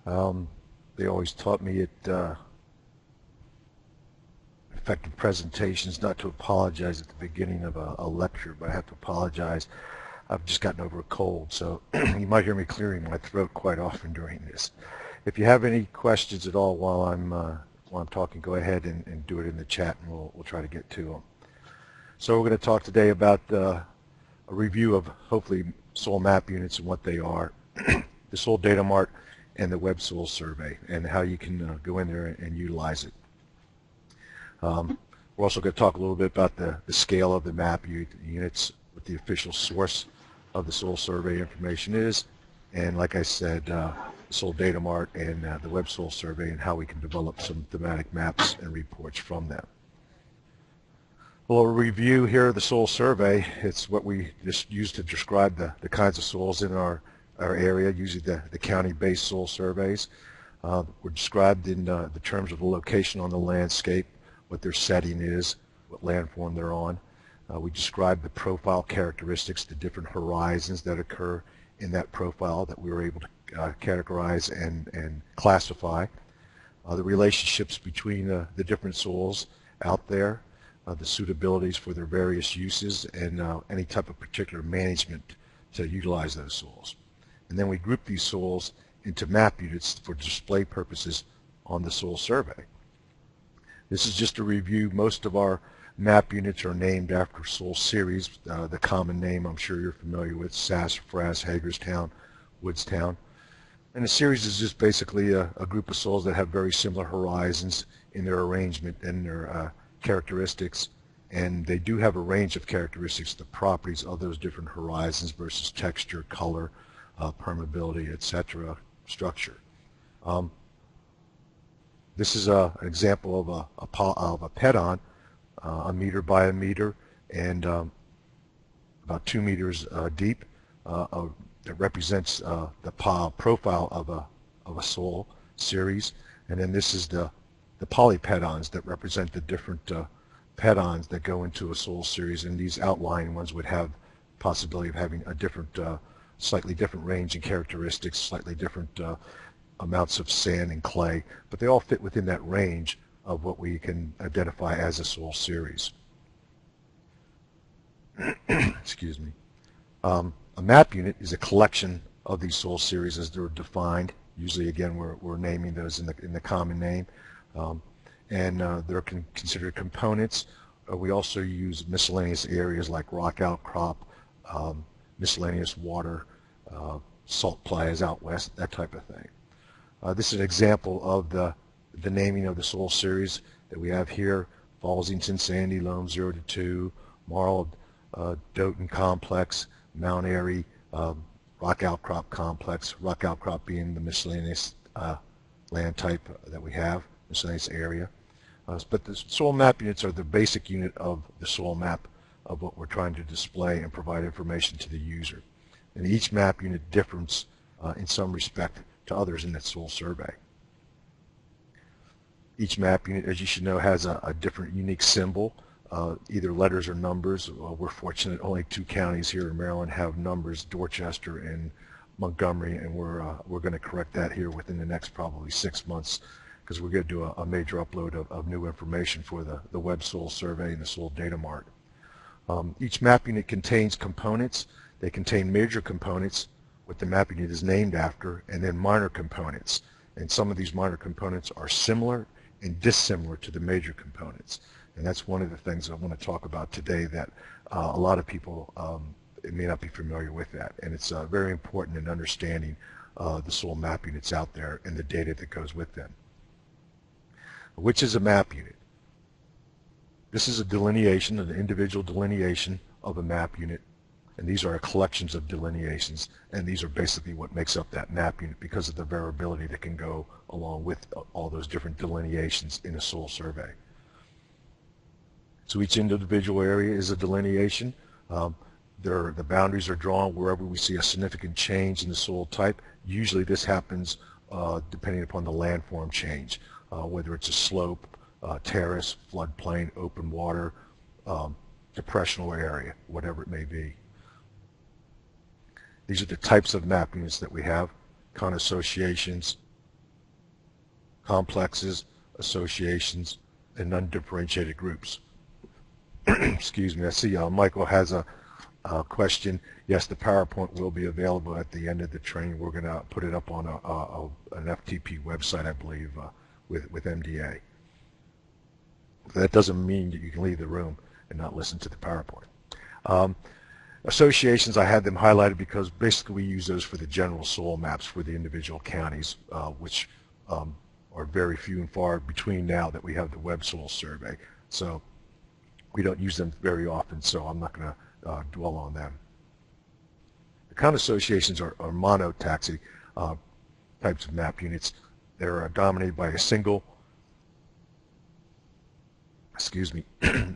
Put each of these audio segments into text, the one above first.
Um, they always taught me at effective presentations not to apologize at the beginning of a lecture, but I have to apologize. I've just gotten over a cold, so you might hear me clearing my throat quite often during this. If you have any questions at all while I'm talking, go ahead and do it in the chat, and we'll try to get to them. So we're going to talk today about a review of hopefully soil map units and what they are, the soil data mart, and the web soil survey, and how you can go in there and utilize it. We're also going to talk a little bit about the scale of the map units, what the official source of the soil survey information is, and like I said, the soil data mart and the web soil survey, and how we can develop some thematic maps and reports from them. A little review here of the soil survey. It's what we just use to describe the kinds of soils in our area, usually the county-based soil surveys. We're described in the terms of the location on the landscape, what their setting is, what landform they're on. We describe the profile characteristics, the different horizons that occur in that profile that we were able to categorize and classify. The relationships between the different soils out there, the suitabilities for their various uses, and any type of particular management to utilize those soils. And then we group these soils into map units for display purposes on the soil survey. This is just a review. Most of our map units are named after soil series. The common name I'm sure you're familiar with: Sassafras, Hagerstown, Woodstown. And a series is just basically a group of soils that have very similar horizons in their arrangement and their characteristics, and they do have a range of characteristics, the properties of those different horizons versus texture, color, permeability, etc., structure. This is an example of a pedon, a meter by a meter and about 2 meters deep. That represents the profile of a soil series, and then this is the polypedons that represent the different pedons that go into a soil series, and these outlying ones would have possibility of having a different, slightly different range and characteristics, slightly different amounts of sand and clay, but they all fit within that range of what we can identify as a soil series. Excuse me. A map unit is a collection of these soil series as they're defined. Usually, again, we're naming those in the common name, and they're considered components. We also use miscellaneous areas like rock outcrop, miscellaneous water, salt playas out west, that type of thing. This is an example of the naming of the soil series that we have here: Fallsington, Sandy Loam 0 to 2, Marl, Doten Complex, Mount Airy, rock outcrop complex, rock outcrop being the miscellaneous land type that we have, miscellaneous area. But the soil map units are the basic unit of the soil map of what we're trying to display and provide information to the user. And each map unit differs in some respect to others in that soil survey. Each map unit, as you should know, has a different unique symbol, either letters or numbers. We're fortunate only 2 counties here in Maryland have numbers, Dorchester and Montgomery, and we're going to correct that here within the next probably 6 months, because we're going to do a major upload of new information for the web soil survey and the soil data mart. Each map unit contains components. They contain major components, what the map unit is named after, and then minor components. And some of these minor components are similar and dissimilar to the major components. And that's one of the things I want to talk about today, that a lot of people may not be familiar with that. And it's very important in understanding the soil map units out there and the data that goes with them. Which is a map unit? This is a delineation, an individual delineation of a map unit. And these are collections of delineations, and these are basically what makes up that map unit because of the variability that can go along with all those different delineations in a soil survey. So each individual area is a delineation. The boundaries are drawn wherever we see a significant change in the soil type. Usually this happens depending upon the landform change, whether it's a slope, terrace, floodplain, open water, depressional area, whatever it may be. These are the types of map units that we have: con associations, complexes, associations, and undifferentiated groups. Excuse me. I see Michael has a question. Yes, the PowerPoint will be available at the end of the training. We're going to put it up on an FTP website, I believe, with MDA. That doesn't mean that you can leave the room and not listen to the PowerPoint. Associations, I had them highlighted because basically we use those for the general soil maps for the individual counties, which are very few and far between now that we have the web soil survey. So we don't use them very often, so I'm not going to dwell on them. The county associations are monotaxi types of map units. They're dominated by a single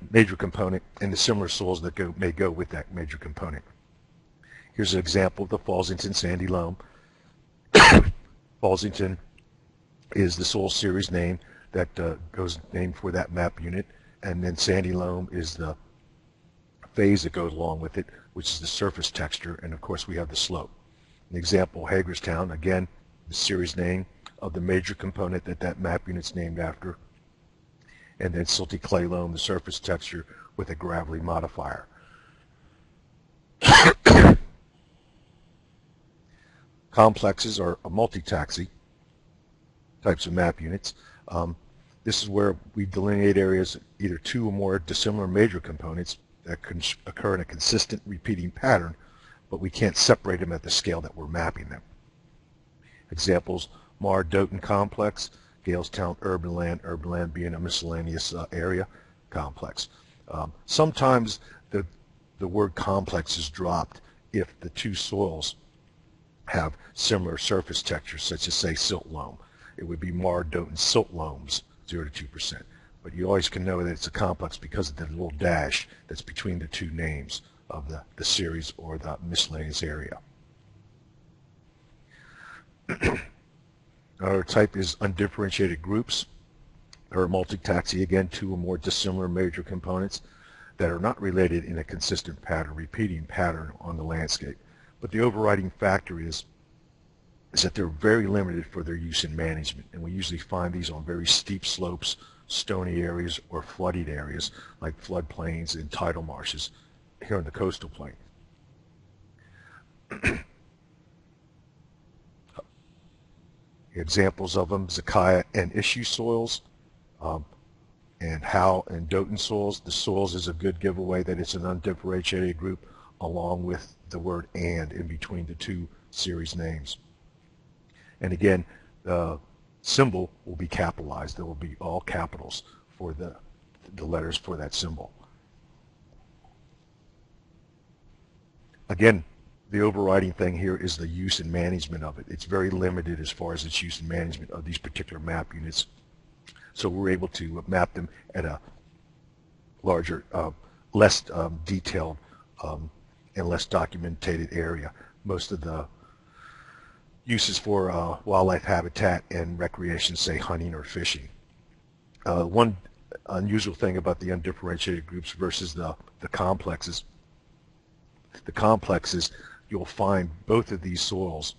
major component and the similar soils that may go with that major component. Here's an example of the Fallsington sandy loam. Fallsington is the soil series name that goes named for that map unit, and then sandy loam is the phase that goes along with it, which is the surface texture, and of course we have the slope. An example, Hagerstown, again, the series name of the major component that map unit's named after, and then silty clay loam, the surface texture with a gravelly modifier. Complexes are multi-taxi types of map units. This is where we delineate areas, either two or more dissimilar major components that can occur in a consistent repeating pattern, but we can't separate them at the scale that we're mapping them. Examples, Mart-Doten complex, Galestown urban land being a miscellaneous area complex. Sometimes the word complex is dropped if the two soils have similar surface textures, such as say silt loam. It would be Mart-Doten silt loams, 0 to 2%. But you always can know that it's a complex because of the little dash that's between the two names of the series or the miscellaneous area. Another type is undifferentiated groups, or multi-taxi, again, two or more dissimilar major components that are not related in a consistent pattern, repeating pattern on the landscape. But the overriding factor is that they're very limited for their use in management, and we usually find these on very steep slopes, stony areas, or flooded areas like floodplains and tidal marshes here in the coastal plain. Examples of them, Zakaya and issue soils, and Howe and Doten soils. The soils is a good giveaway that it's an undifferentiated group, along with the word and in between the two series names. And again, the symbol will be capitalized. There will be all capitals for the letters for that symbol. Again, the overriding thing here is the use and management of it. It's very limited as far as its use and management of these particular map units. So we're able to map them at a larger, less detailed and less documented area. Most of the uses for wildlife habitat and recreation, say hunting or fishing. One unusual thing about the undifferentiated groups versus the complexes, you'll find both of these soils,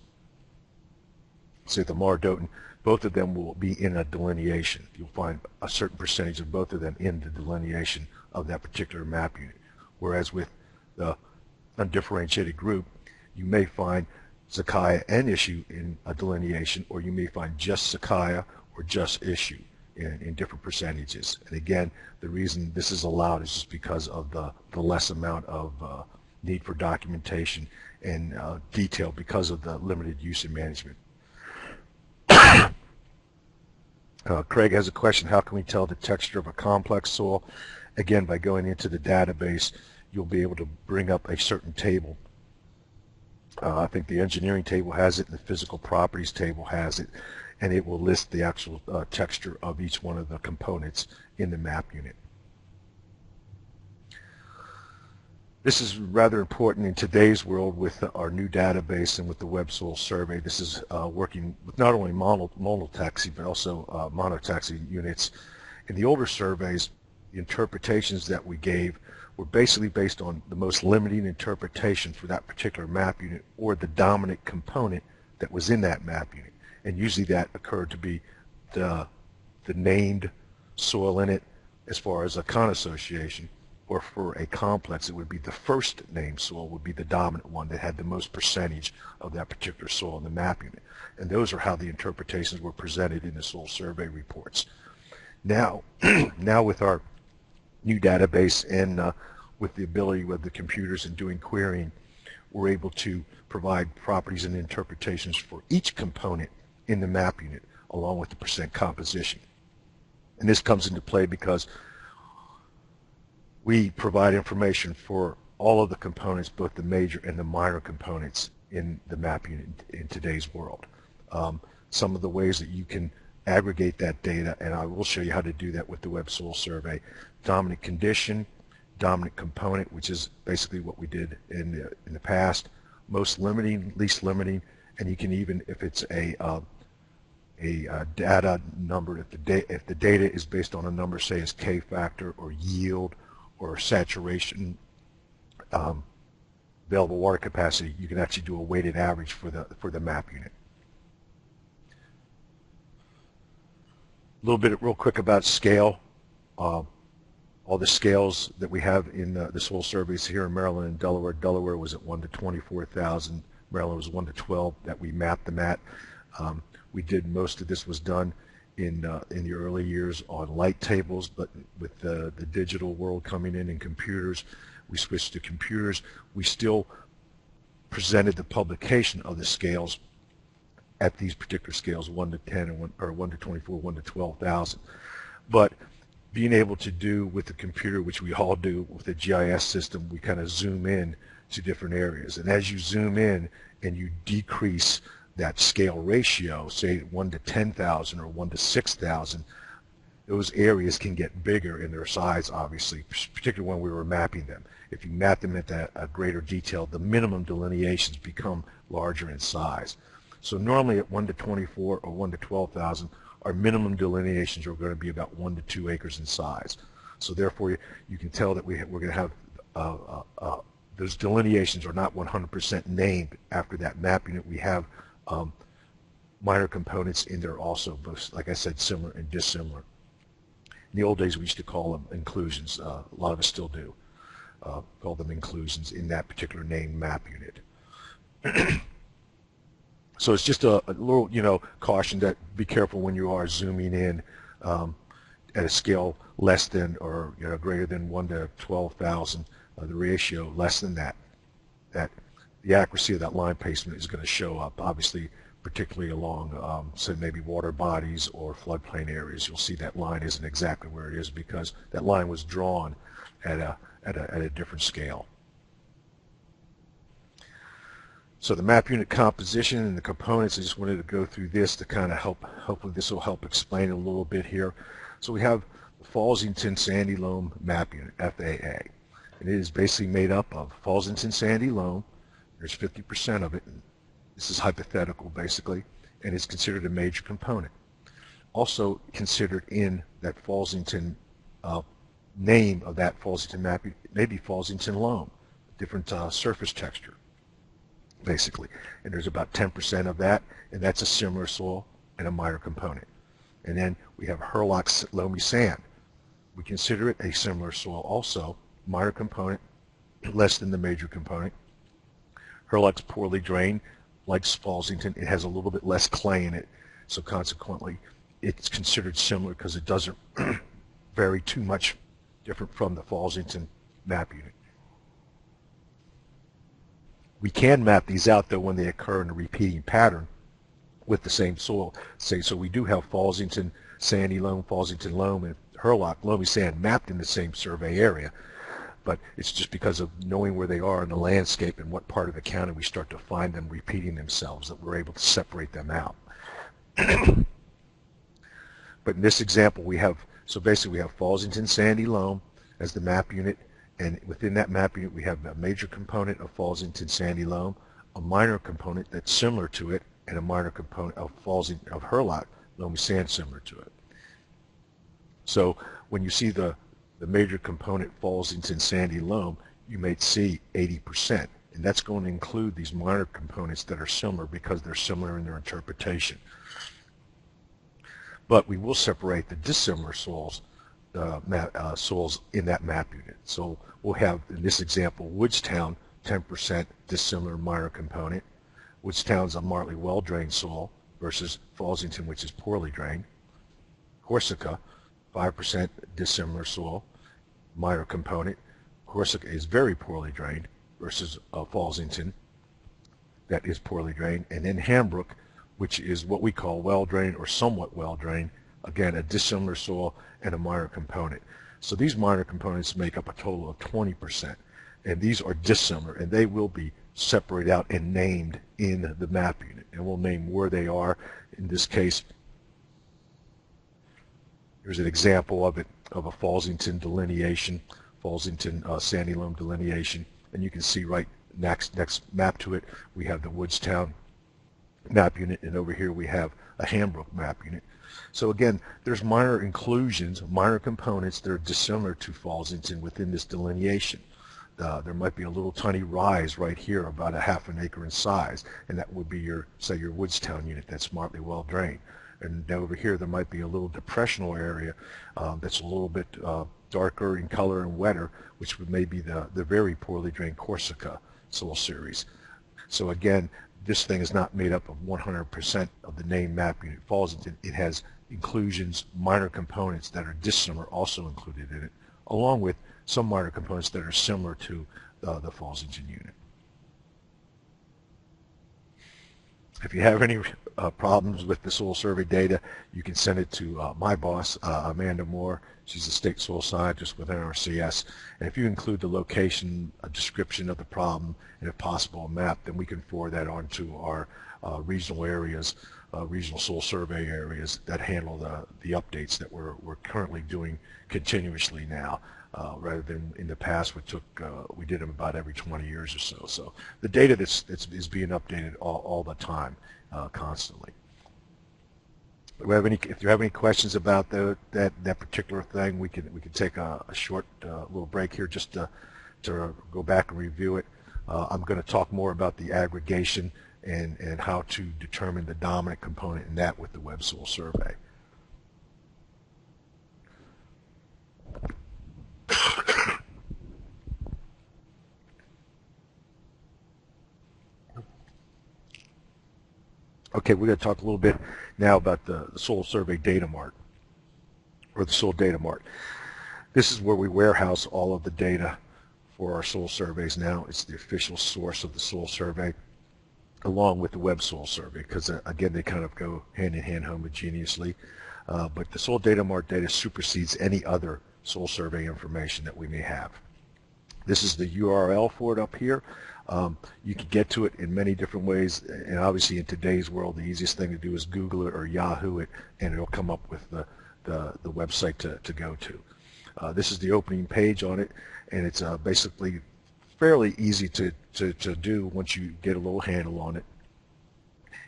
say the Mart-Doten, both of them will be in a delineation. You'll find a certain percentage of both of them in the delineation of that particular map unit. Whereas with the undifferentiated group, you may find Zakaya and issue in a delineation, or you may find just Zakaya or just issue in different percentages. And again, the reason this is allowed is just because of the less amount of need for documentation and detail because of the limited use and management. Craig has a question, how can we tell the texture of a complex soil? Again, by going into the database, you'll be able to bring up a certain table. I think the engineering table has it and the physical properties table has it, and it will list the actual texture of each one of the components in the map unit. This is rather important in today's world with our new database and with the web soil survey. This is working with not only monotaxi but also monotaxi units. In the older surveys, the interpretations that we gave were basically based on the most limiting interpretation for that particular map unit or the dominant component that was in that map unit. And usually that occurred to be the named soil in it as far as a con association, or for a complex, it would be the first named soil would be the dominant one that had the most percentage of that particular soil in the map unit. And those are how the interpretations were presented in the soil survey reports. Now, now with our new database and with the ability with the computers and doing querying, we're able to provide properties and interpretations for each component in the map unit along with the percent composition. And this comes into play because we provide information for all of the components, both the major and the minor components in the map unit in today's world. Some of the ways that you can aggregate that data, and I will show you how to do that with the web soil survey. Dominant condition, dominant component, which is basically what we did in the past, most limiting, least limiting, and you can even, if it's a data number, if the data is based on a number, say as K factor or yield or saturation, available water capacity, you can actually do a weighted average for the map unit. A little bit real quick about scale. All the scales that we have in the soil surveys here in Maryland and Delaware. Delaware was at 1 to 24,000. Maryland was 1 to 12 that we mapped them at. We did most of this was done in the early years on light tables, but with the digital world coming in and computers, we switched to computers. We still presented the publication of the scales at these particular scales, 1 to 10 and 1 to 24, 1 to 12,000. But being able to do with the computer, which we all do with the GIS system, we kind of zoom in to different areas. And as you zoom in and you decrease that scale ratio, say 1 to 10,000 or 1 to 6,000, those areas can get bigger in their size, obviously, particularly when we were mapping them. If you map them at a greater detail, the minimum delineations become larger in size. So normally at 1 to 24 or 1 to 12,000, our minimum delineations are going to be about 1 to 2 acres in size. So therefore, you can tell that we're going to have those delineations are not 100% named after that map unit. We have minor components in there also, both, like I said, similar and dissimilar. In the old days, we used to call them inclusions. A lot of us still do call them inclusions in that particular named map unit. So it's just a little, caution that be careful when you are zooming in at a scale less than or greater than 1 to 12,000. The ratio less than that the accuracy of that line placement is going to show up, obviously, particularly along, say, maybe water bodies or floodplain areas. You'll see that line isn't exactly where it is because that line was drawn at a different scale. So the map unit composition and the components, I just wanted to go through this to kind of hopefully this will help explain it a little bit here. So we have the Fallsington Sandy Loam Map Unit, FAA. And it is basically made up of Fallsington Sandy Loam. There's 50% of it. And this is hypothetical, basically, and it's considered a major component. Also considered in that Fallsington name of that Fallsington map, maybe Fallsington Loam, different surface texture, basically. And there's about 10% of that, and that's a similar soil and a minor component. And then we have Hurlock's loamy sand. We consider it a similar soil also, minor component, less than the major component. Hurlock's poorly drained, like Fallsington. It has a little bit less clay in it, so consequently it's considered similar because it doesn't vary too much different from the Fallsington map unit. We can map these out though when they occur in a repeating pattern with the same soil. So we do have Fallsington Sandy Loam, Fallsington Loam, and Hurlock loamy sand mapped in the same survey area. But it's just because of knowing where they are in the landscape and what part of the county we start to find them repeating themselves that we're able to separate them out. But in this example we have, so basically we have Fallsington Sandy Loam as the map unit, and within that map unit we have a major component of Fallsington Sandy Loam, a minor component that's similar to it, and a minor component of Hurlock loamy sand similar to it. So when you see the major component Fallsington Sandy Loam, you may see 80%, and that's going to include these minor components that are similar because they're similar in their interpretation. but we will separate the dissimilar soils soils in that map unit. So we'll have, in this example, Woodstown, 10% dissimilar minor component. Woodstown's a Martley well-drained soil versus Fallsington, which is poorly drained. Corsica, 5% dissimilar soil, minor component. Corsica is very poorly drained versus Fallsington, that is poorly drained. And then Hambrook, which is what we call well-drained or somewhat well-drained, again, a dissimilar soil and a minor component. So these minor components make up a total of 20%, and these are dissimilar, and they will be separated out and named in the map unit, and we'll name where they are. In this case, here's an example of it, of a Fallsington delineation, Fallsington sandy loam delineation, and you can see right next map to it, we have the Woodstown map unit, and over here we have a Hambrook map unit. So again, there's minor inclusions, minor components that are dissimilar to Fallsington within this delineation. There might be a little tiny rise right here, about a half an acre in size, and that would be your, say, your Woodstown unit that's smartly well drained. And over here there might be a little depressional area that's a little bit darker in color and wetter, which may be the very poorly drained Corsica soil series. So again, this thing is not made up of 100% of the named map unit Fallsington. It has inclusions, minor components that are dissimilar also included in it, along with some minor components that are similar to the Fallsington unit. If you have any problems with the soil survey data, you can send it to my boss, Amanda Moore. She's a state soil scientist with NRCS. And if you include the location, a description of the problem, and if possible a map, then we can forward that on to our regional areas, regional soil survey areas that handle the updates that we're currently doing continuously now. Rather than in the past, we did them about every 20 years or so. So the data is being updated all the time, constantly. If you have any questions about that particular thing, we can take a short little break here just to go back and review it. I'm going to talk more about the aggregation and how to determine the dominant component in that with the web soil survey. Okay, we're going to talk a little bit now about the soil survey data mart, or the soil data mart. This is where we warehouse all of the data for our soil surveys now. It's the official source of the soil survey, along with the web soil survey, because again, they kind of go hand in hand homogeneously. But the soil data mart data supersedes any other soil survey information that we may have. This is the URL for it up here. You can get to it in many different ways, and obviously in today's world the easiest thing to do is Google it or Yahoo it, and it'll come up with the website to go to. This is the opening page on it, and it's basically fairly easy to do once you get a little handle on it.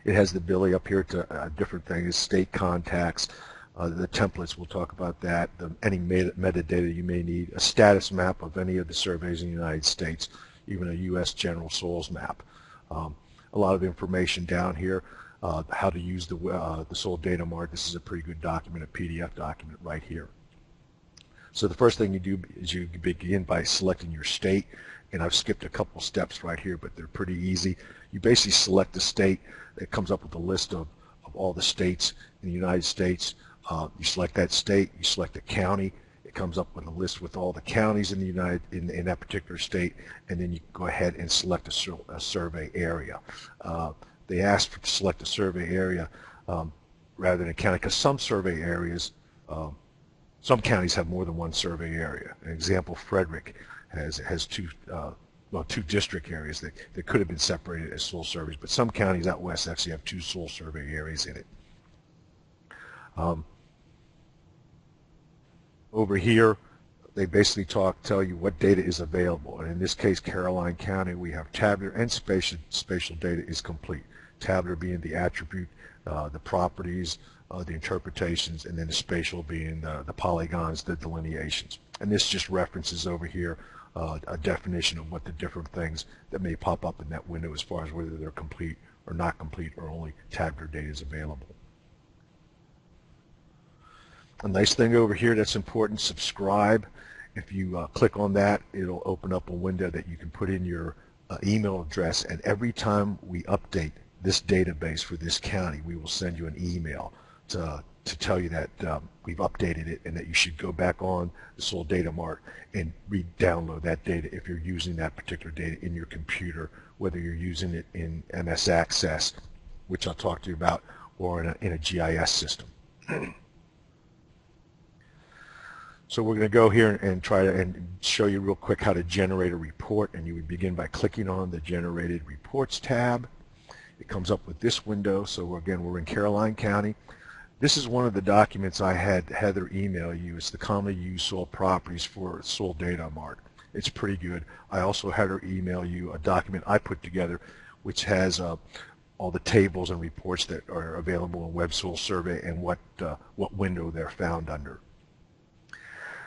It has the ability up here to different things, state contacts, the templates, we'll talk about that, any metadata you may need, a status map of any of the surveys in the United States, even a U.S. general soils map. A lot of information down here, how to use the soil data mart. This is a pretty good document, a PDF document right here. So the first thing you do is you begin by selecting your state, and I've skipped a couple steps right here, but they're pretty easy. You basically select the state. It comes up with a list of all the states in the United States. You select that state, you select the county. It comes up with a list with all the counties in the in that particular state, and then you go ahead and select a survey area. They ask to select a survey area rather than a county, because some survey areas, some counties have more than one survey area. An example, Frederick has two district areas that could have been separated as soil surveys, but some counties out west actually have two soil survey areas in it. Over here, they basically tell you what data is available, and in this case, Caroline County, we have tabular and spatial data is complete. Tabular being the attribute, the properties, the interpretations, and then the spatial being the polygons, the delineations. And this just references over here a definition of what the different things that may pop up in that window as far as whether they're complete or not complete, or only tabular data is available. A nice thing over here that's important, subscribe. If you click on that, it'll open up a window that you can put in your email address, and every time we update this database for this county, we will send you an email to tell you that we've updated it and that you should go back on the Soil Data Mart and re-download that data if you're using that particular data in your computer, whether you're using it in MS Access, which I'll talk to you about, or in a GIS system. So we're going to go here and try to show you real quick how to generate a report, and you would begin by clicking on the Generated Reports tab. It comes up with this window. So we're in Caroline County. This is one of the documents I had Heather email you. It's the commonly used soil properties for Soil Data Mart. It's pretty good. I also had her email you a document I put together which has all the tables and reports that are available in Web Soil Survey and what window they're found under.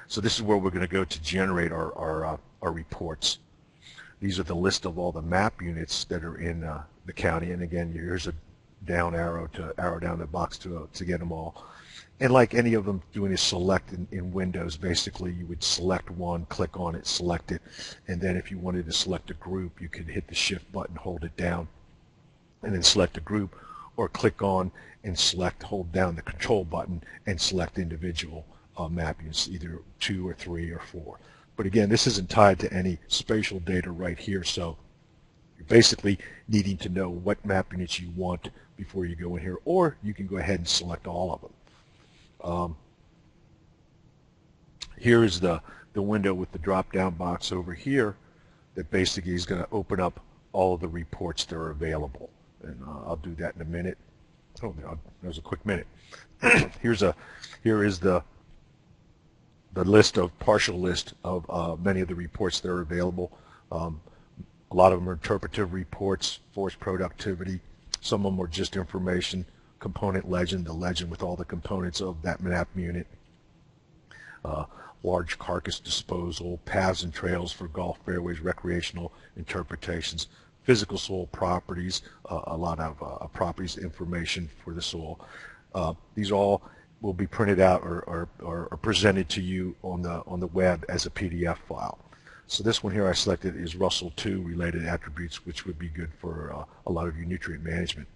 So this is where we're going to go to generate our reports. These are the list of all the map units that are in the county, and again, here's a down arrow to arrow down the box to get them all. And like any of them doing a select in Windows, basically you would select one, click on it, select it, and then if you wanted to select a group, you could hit the shift button, hold it down, and then select a group, or click on and select, hold down the control button and select individual map units, either 2 or 3 or 4. But again, this isn't tied to any spatial data right here, so you're basically needing to know what map units you want before you go in here, or you can go ahead and select all of them. Here is the window with the drop-down box over here that basically is going to open up all of the reports that are available, and I'll do that in a minute. Oh, that was a quick minute. Here is the partial list of many of the reports that are available. A lot of them are interpretive reports, forest productivity. Some of them are just information, component legend, the legend with all the components of that map unit, large carcass disposal, paths and trails for golf fairways, recreational interpretations, physical soil properties, a lot of properties information for the soil. These all will be printed out or presented to you on the web as a PDF file. So this one here I selected is Russell 2 related attributes, which would be good for a lot of your nutrient management.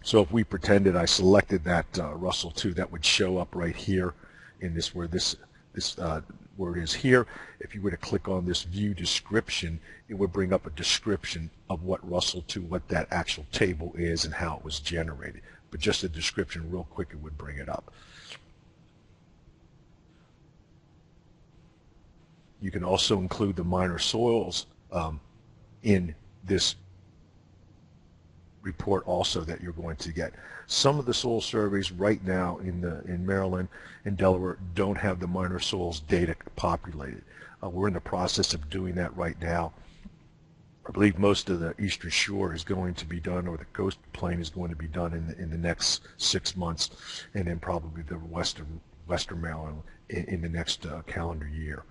So if we pretended I selected that Russell 2, that would show up right here in this where it is here. If you were to click on this view description, it would bring up a description of what Russell 2, what that actual table is and how it was generated. But just a description real quick, it would bring it up. You can also include the minor soils in this report also that you're going to get. Some of the soil surveys right now in Maryland and Delaware don't have the minor soils data populated. We're in the process of doing that right now. I believe most of the Eastern Shore is going to be done, or the Coast Plain is going to be done in the next 6 months, and then probably the Western Maryland in the next calendar year.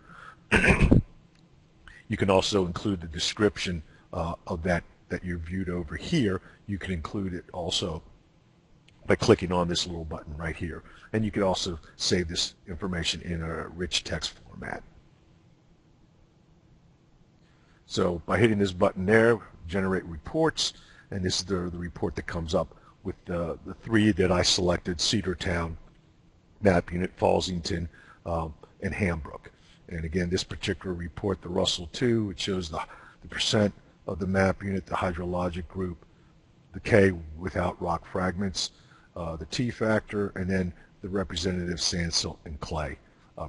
You can also include the description of that you viewed over here. You can include it also by clicking on this little button right here, and you can also save this information in a rich text format. So by hitting this button there, generate reports, and this is the report that comes up with the 3 that I selected: Cedartown, Map Unit, Fallsington, and Hambrook. And again, this particular report, the Russell 2, it shows the percent of the map unit, the hydrologic group, the K without rock fragments, the T factor, and then the representative sand, silt, and clay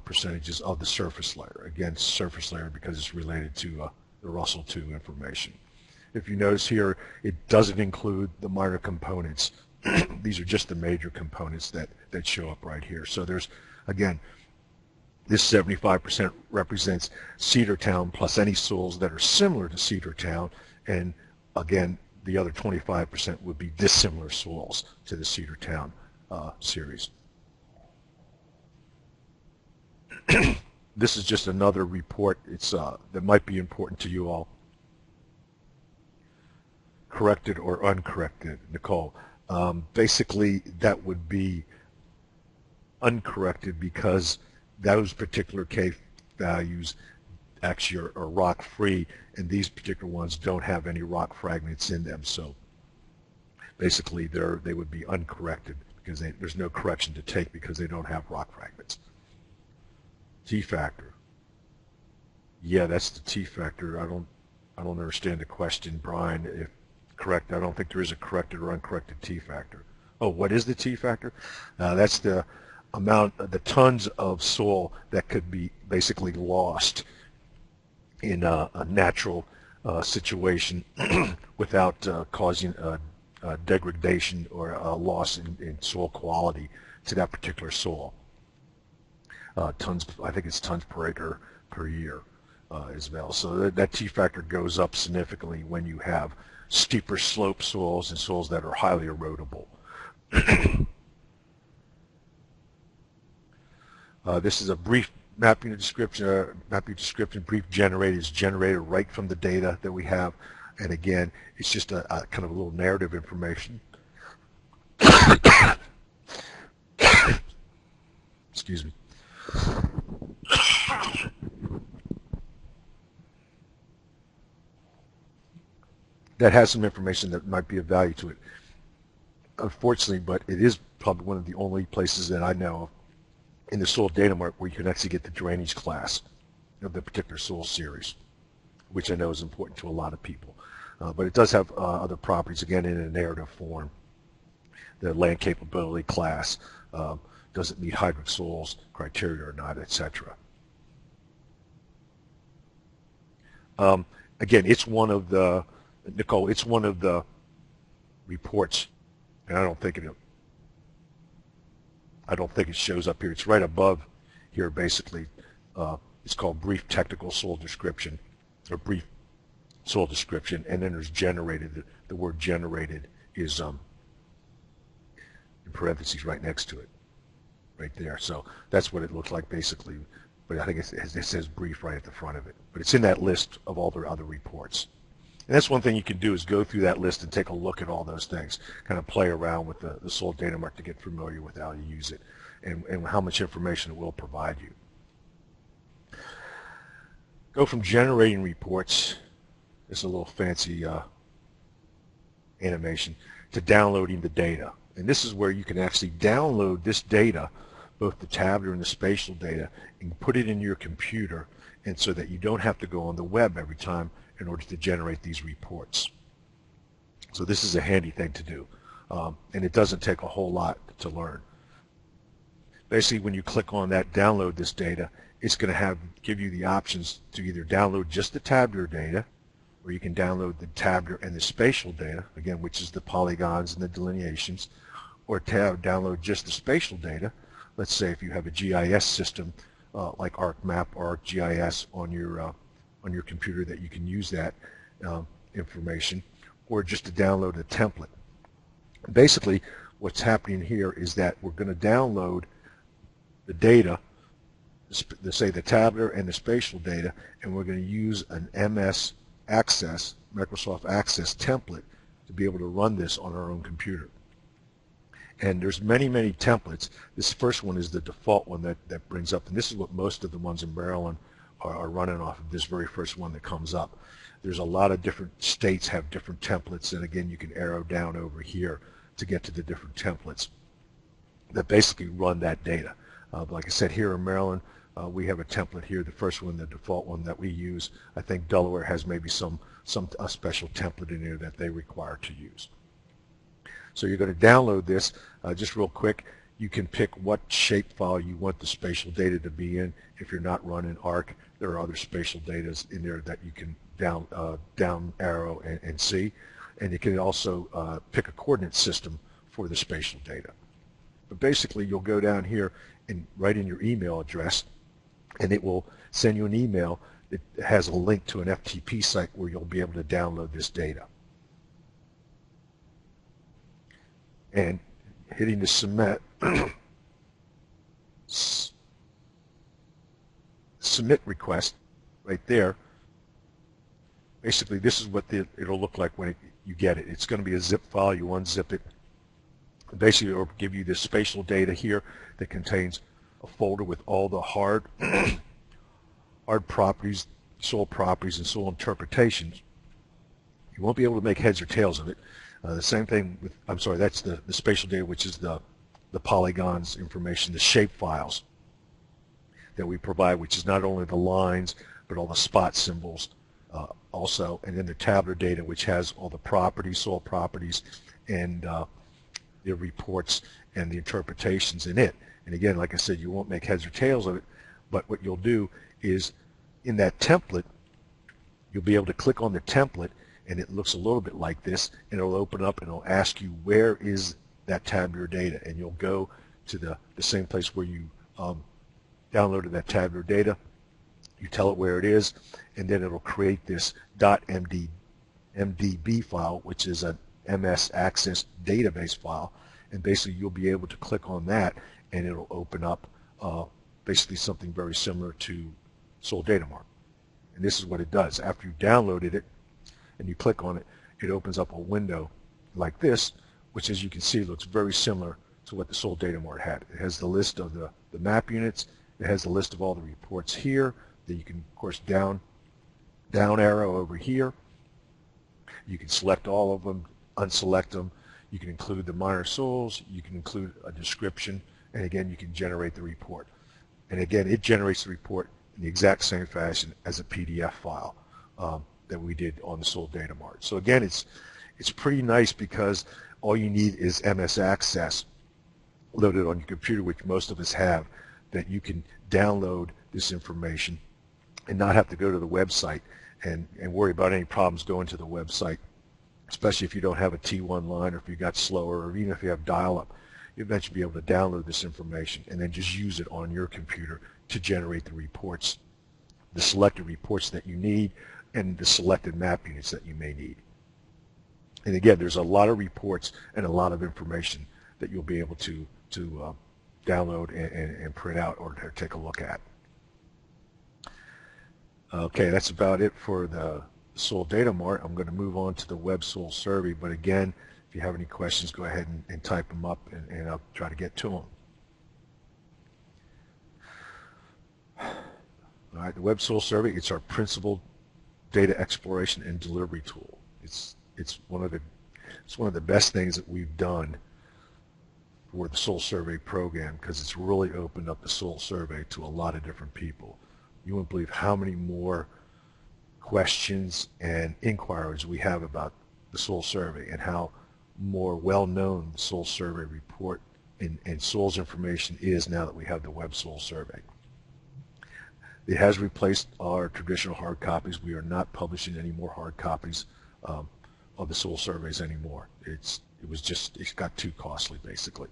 percentages of the surface layer. Again, surface layer because it's related to the Russell 2 information. If you notice here, it doesn't include the minor components. These are just the major components that show up right here. So there's, again, this 75% represents Cedartown plus any soils that are similar to Cedartown, and again, the other 25% would be dissimilar soils to the Cedartown series. This is just another report. It's that might be important to you all. Corrected or uncorrected, Nicole. Basically, that would be uncorrected because those particular K values actually are rock free, and these particular ones don't have any rock fragments in them. So basically they would be uncorrected because there's no correction to take because they don't have rock fragments. T factor. Yeah, that's the T factor. I don't understand the question, Brian. If correct, I don't think there is a corrected or uncorrected T factor. Oh, what is the T factor? That's the amount, the tons of soil that could be basically lost in a natural situation without causing degradation or a loss in soil quality to that particular soil. Tons, I think it's tons per acre per year as well. So that T factor goes up significantly when you have steeper slope soils and soils that are highly erodible. This is a brief mapping description. Brief generated is generated right from the data that we have, and again, it's just a kind of a little narrative information. Excuse me. That has some information that might be of value to it. Unfortunately, but it is probably one of the only places that I know of in the soil data mart where you can actually get the drainage class of the particular soil series, which I know is important to a lot of people. But it does have other properties, again, in a narrative form. The land capability class, does it meet hydric soils criteria or not, etc. Again, it's one of the, Nicole, it's one of the reports, and I don't think it shows up here. It's right above here, basically. It's called brief technical soil description, or brief soil description, and then there's generated. The word generated is in parentheses right next to it, right there. So that's what it looks like basically, but I think it says brief right at the front of it. But it's in that list of all the other reports. And that's one thing you can do is go through that list and take a look at all those things, kind of play around with the soil data mart to get familiar with how you use it and how much information it will provide you. Go from generating reports, it's a little fancy animation, to downloading the data. And this is where you can actually download this data, both the tabular and the spatial data, and put it in your computer, and so that you don't have to go on the web every time in order to generate these reports. So this is a handy thing to do, and it doesn't take a whole lot to learn. Basically, when you click on that download this data, it's going to give you the options to either download just the tabular data, or you can download the tabular and the spatial data, again, which is the polygons and the delineations, or download just the spatial data. Let's say if you have a GIS system like ArcMap or ArcGIS on your computer, that you can use that information, or just to download a template. Basically, what's happening here is that we're going to download the data, say the tabular and the spatial data, and we're going to use an MS Access, Microsoft Access template to be able to run this on our own computer. And there's many, many templates. This first one is the default one that brings up, and this is what most of the ones in Maryland are running off of, this very first one that comes up. There's a lot of different states have different templates, and again, you can arrow down over here to get to the different templates that basically run that data. Like I said, here in Maryland, we have a template here, the first one, the default one that we use. I think Delaware has maybe a special template in there that they require to use. So you're going to download this. Just real quick, you can pick what shapefile you want the spatial data to be in. If you're not running ARC, there are other spatial data in there that you can down arrow and see. And you can also pick a coordinate system for the spatial data. But basically, you'll go down here and write in your email address, and it will send you an email that has a link to an FTP site where you'll be able to download this data. And hitting the submit request right there, basically this is what it'll look like when you get it. It's going to be a zip file. You unzip it, Basically, it'll give you this spatial data here that contains a folder with all the hard properties, soil properties, and soil interpretations. You won't be able to make heads or tails of it. The same thing with, I'm sorry, that's the spatial data, which is the polygons information, the shape files that we provide, which is not only the lines, but all the spot symbols also, and then the tabular data, which has all the properties, soil properties, and the reports and the interpretations in it. And again, like I said, you won't make heads or tails of it, but what you'll do is in that template, you'll be able to click on the template, and it looks a little bit like this, and it'll open up and it'll ask you where is that tabular data, and you'll go to the same place where you downloaded that tabular data. You tell it where it is, and then it'll create this .mdb file, which is an MS Access database file, and basically you'll be able to click on that, and it'll open up basically something very similar to Soil Data Mart. And this is what it does. After you've downloaded it and you click on it, it opens up a window like this, which, as you can see, looks very similar to what the Soil Data Mart had. It has the list of the map units. It has the list of all the reports here that you can, of course, down arrow over here. You can select all of them, unselect them. You can include the minor soils. You can include a description, and again, you can generate the report. And again, it generates the report in the exact same fashion as a PDF file that we did on the Soil Data Mart. So again, it's pretty nice because all you need is MS Access loaded on your computer, which most of us have, that you can download this information and not have to go to the website and worry about any problems going to the website, especially if you don't have a T1 line, or if you got slower, or even if you have dial-up. You'll eventually be able to download this information and then just use it on your computer to generate the reports, the selected reports that you need, and the selected map units that you may need. And again, there's a lot of reports and a lot of information that you'll be able to download and print out or to take a look at. Okay, that's about it for the Soil Data Mart. I'm going to move on to the Web Soil Survey, but again, if you have any questions, go ahead and type them up, and I'll try to get to them. All right, the Web Soil Survey, it's our principal data exploration and delivery tool. It's one of the best things that we've done for the Soil Survey program, because it's really opened up the Soil Survey to a lot of different people. You won't believe how many more questions and inquiries we have about the Soil Survey, and how more well-known the Soil Survey report and soils information is now that we have the Web Soil Survey. It has replaced our traditional hard copies. We are not publishing any more hard copies of the soil surveys anymore. It got too costly, basically.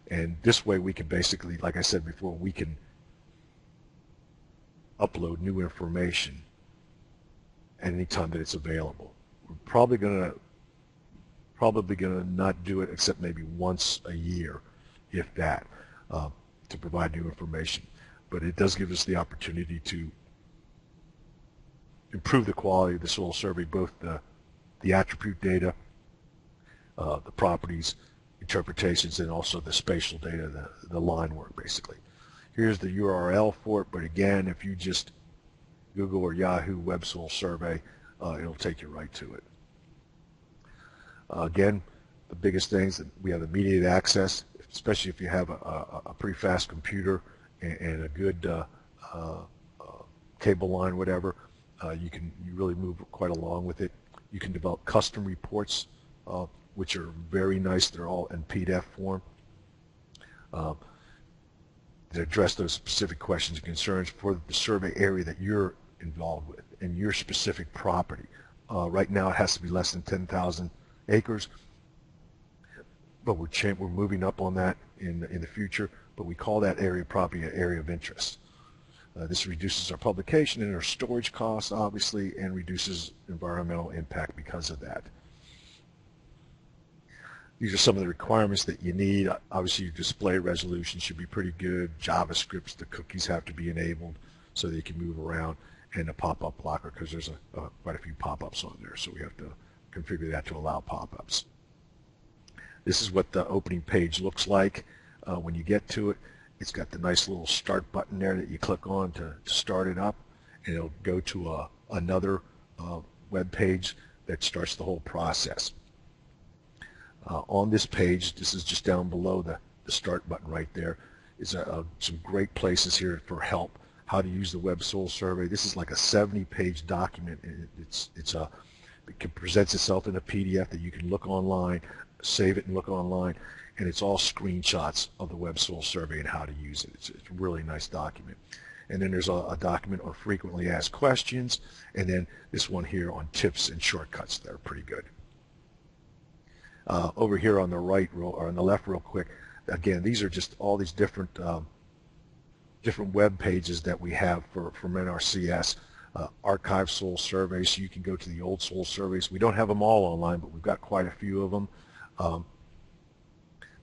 And this way we can basically, like I said before, we can upload new information at any time that it's available. We're probably gonna not do it except maybe once a year, if that, to provide new information. But it does give us the opportunity to improve the quality of the soil survey, both the attribute data, the properties, interpretations, and also the spatial data, the line work, basically. Here's the URL for it, but again, if you just Google or Yahoo Web Soil Survey, it'll take you right to it. Again, the biggest things, that we have immediate access, especially if you have a pretty fast computer and a good cable line, whatever. You really move quite along with it. You can develop custom reports, which are very nice. They're all in PDF form. That address those specific questions and concerns for the survey area that you're involved with and your specific property. Right now, it has to be less than 10,000 acres, but we're moving up on that in the future. But we call that area property an area of interest. This reduces our publication and our storage costs, obviously, and reduces environmental impact because of that. These are some of the requirements that you need. Obviously, your display resolution should be pretty good. JavaScript, the cookies have to be enabled so they can move around, and a pop-up blocker, because there's quite a few pop-ups on there, so we have to configure that to allow pop-ups. This is what the opening page looks like when you get to it. It's got the nice little start button there that you click on to start it up, and it'll go to another web page that starts the whole process. On this page, this is just down below the start button right there, is some great places here for help, how to use the Web Soil Survey. This is like a 70-page document. It presents itself in a PDF that you can look online, save it and look online, and it's all screenshots of the Web Soil Survey and how to use it. It's a really nice document. And then there's a document on frequently asked questions, and then this one here on tips and shortcuts that are pretty good. Over here on the right, or on the left real quick, again, these are just all these different web pages that we have from NRCS. Archive soil surveys, so you can go to the old soil surveys. We don't have them all online, but we've got quite a few of them.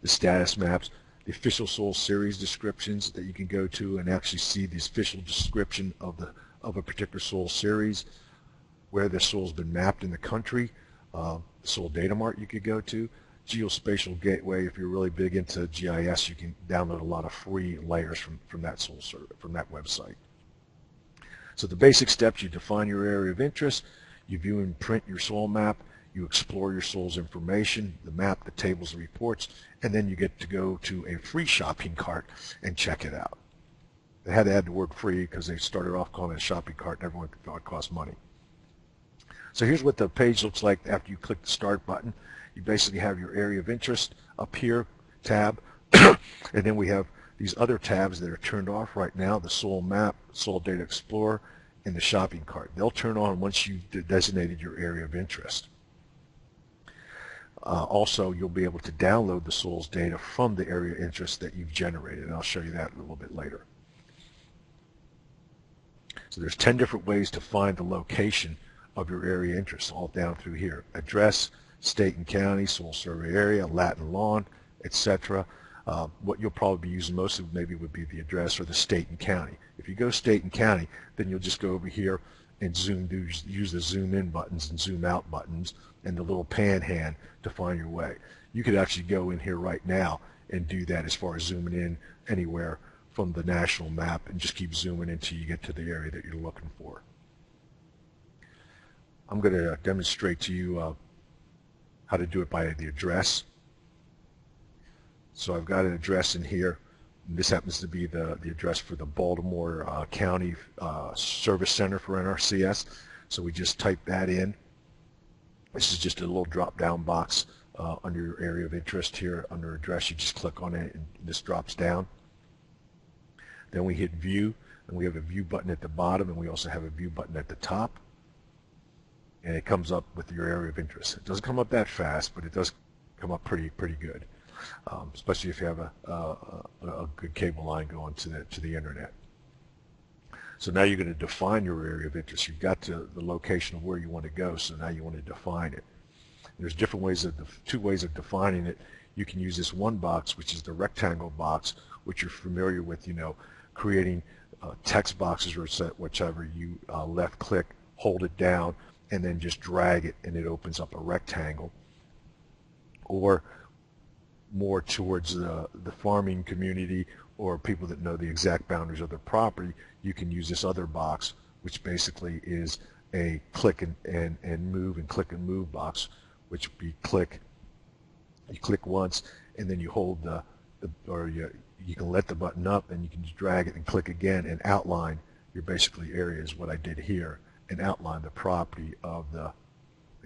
The status maps, the official soil series descriptions that you can go to and actually see the official description of a particular soil series, where the soil's been mapped in the country. The soil data mart you could go to. Geospatial gateway, if you're really big into GIS, you can download a lot of free layers from that soil survey, from that website. So the basic steps: you define your area of interest, you view and print your soil map, you explore your soil's information, the map, the tables, the reports, and then you get to go to a free shopping cart and check it out. They had to add the word free because they started off calling it a shopping cart and everyone thought it cost money. So here's what the page looks like after you click the start button. You basically have your area of interest up here, tab, and then we have these other tabs that are turned off right now: the soil map, soil data explorer, and the shopping cart. They'll turn on once you've designated your area of interest. Also, you'll be able to download the soils data from the area of interest that you've generated, and I'll show you that a little bit later. So there's 10 different ways to find the location of your area of interest, all down through here: address, state and county, soil survey area, lat and lawn, etc. What you'll probably be using most of maybe would be the address or the state and county. If you go state and county, then you'll just go over here and use the zoom in buttons and zoom out buttons and the little pan hand to find your way. You could actually go in here right now and do that as far as zooming in anywhere from the national map and just keep zooming until you get to the area that you're looking for. I'm going to demonstrate to you how to do it by the address. So I've got an address in here. This happens to be the address for the Baltimore County Service Center for NRCS. So we just type that in. This is just a little drop-down box under your area of interest here. Under address, you just click on it and this drops down. Then we hit view, and we have a view button at the bottom, and we also have a view button at the top. And it comes up with your area of interest. It doesn't come up that fast, but it does come up pretty good, especially if you have a good cable line going to the internet. So now you're going to define your area of interest. You've got to the location of where you want to go, so now you want to define it. There's different ways two ways of defining it. You can use this one box, which is the rectangle box, which you're familiar with, creating text boxes or whichever you left click, hold it down, and then just drag it, and it opens up a rectangle. Or more towards the farming community or people that know the exact boundaries of their property, you can use this other box, which basically is a click and move and click and move box, which would be you click once and then you hold you can let the button up and you can just drag it and click again and outline your basically areas, what I did here, and outline the property of the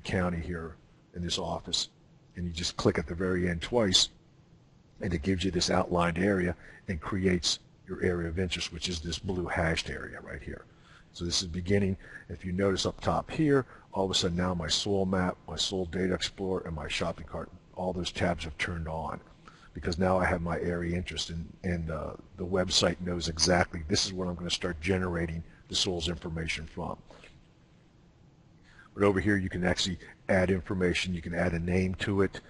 county here in this office. And you just click at the very end twice, and it gives you this outlined area and creates your area of interest, which is this blue hashed area right here. So this is beginning. If you notice up top here, all of a sudden now my soil map, my soil data explorer, and my shopping cart, all those tabs have turned on, because now I have my area interest, and the website knows exactly this is where I'm going to start generating the soil's information from. But over here you can actually add information. You can add a name to it.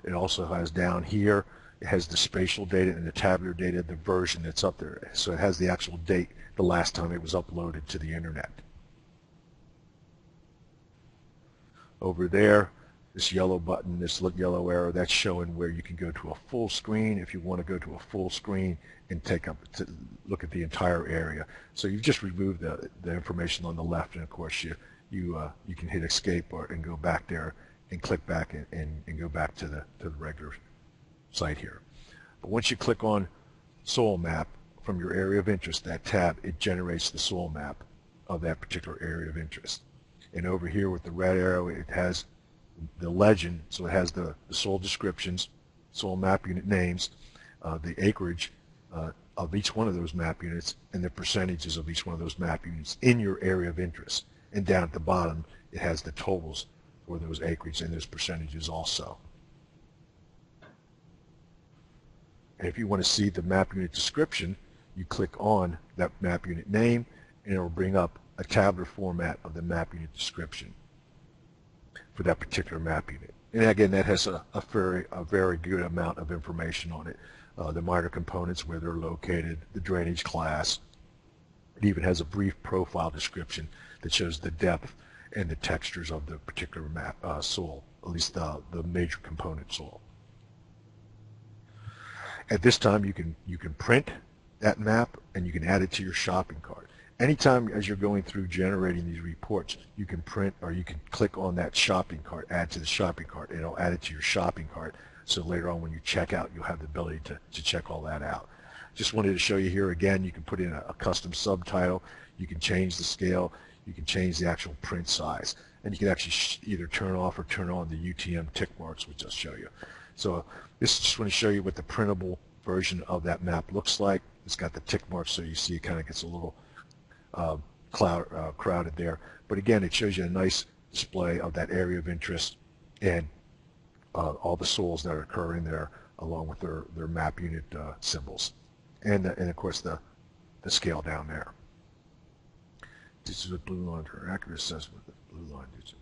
It also has down here, it has the spatial data and the tabular data, the version that's up there. So it has the actual date, the last time it was uploaded to the internet. Over there This yellow button, this yellow arrow, that's showing where you can go to a full screen if you want to go to a full screen and look at the entire area. So you've just removed the information on the left, and of course you can hit escape and go back there and click back and go back to the regular site here. But once you click on soil map from your area of interest, that tab, it generates the soil map of that particular area of interest. And over here with the red arrow, it has the legend, so it has the soil descriptions, soil map unit names, the acreage of each one of those map units, and the percentages of each one of those map units in your area of interest. And down at the bottom, it has the totals for those acreage and those percentages also. And if you want to see the map unit description, you click on that map unit name, and it will bring up a tabular format of the map unit description for that particular map unit. And again, that has a very good amount of information on it. The minor components, where they're located, the drainage class. It even has a brief profile description that shows the depth and the textures of the particular soil, at least the major component soil. At this time, you can print that map and you can add it to your shopping cart. Anytime as you're going through generating these reports, you can print or you can click on that shopping cart, add to the shopping cart, and it'll add it to your shopping cart. So later on when you check out, you'll have the ability to check all that out. Just wanted to show you here again, you can put in a custom subtitle, you can change the scale, you can change the actual print size, and you can actually either turn off or turn on the UTM tick marks, which I'll show you. So this is just want to show you what the printable version of that map looks like. It's got the tick marks, so you see it kind of gets a little crowded there. But again, it shows you a nice display of that area of interest and all the soils that occur in there, along with their map unit symbols, and of course the scale down there. This is a blue line for accurate assessment. The blue line digital.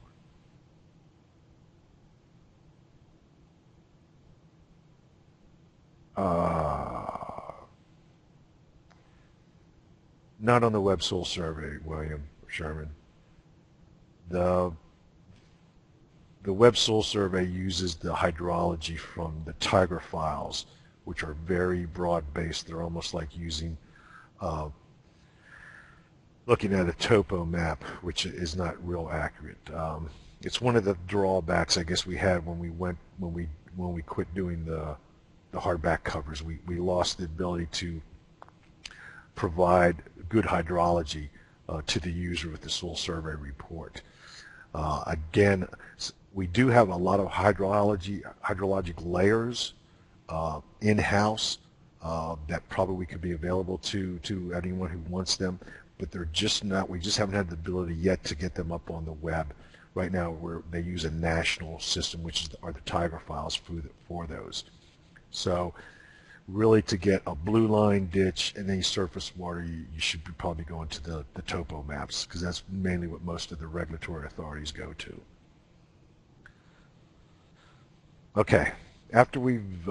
Not on the web soil survey, William Sherman. The web soil survey uses the hydrology from the Tiger files, which are very broad-based. They're almost like using, looking at a topo map, which is not real accurate. It's one of the drawbacks I guess we had when we quit doing the hardback covers. We lost the ability to provide good hydrology to the user with the soil survey report. Again, we do have a lot of hydrologic layers in-house that probably could be available to anyone who wants them, but they're just not. We just haven't had the ability yet to get them up on the web. Right now, they use a national system, which are the Tiger files for those. So really, to get a blue line ditch and any surface water, you should be probably going to the topo maps, because that's mainly what most of the regulatory authorities go to. Okay, after we've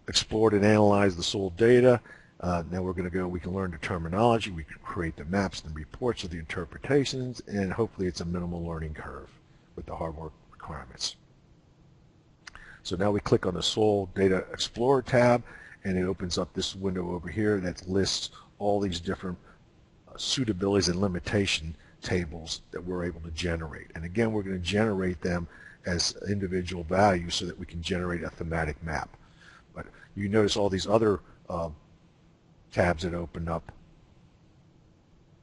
explored and analyzed the soil data, now we can learn the terminology, we can create the maps and the reports of the interpretations, and hopefully it's a minimal learning curve with the hard work requirements. So now we click on the Soil Data Explorer tab, and it opens up this window over here that lists all these different suitabilities and limitation tables that we're able to generate. And again, we're going to generate them as individual values so that we can generate a thematic map. But you notice all these other tabs that open up.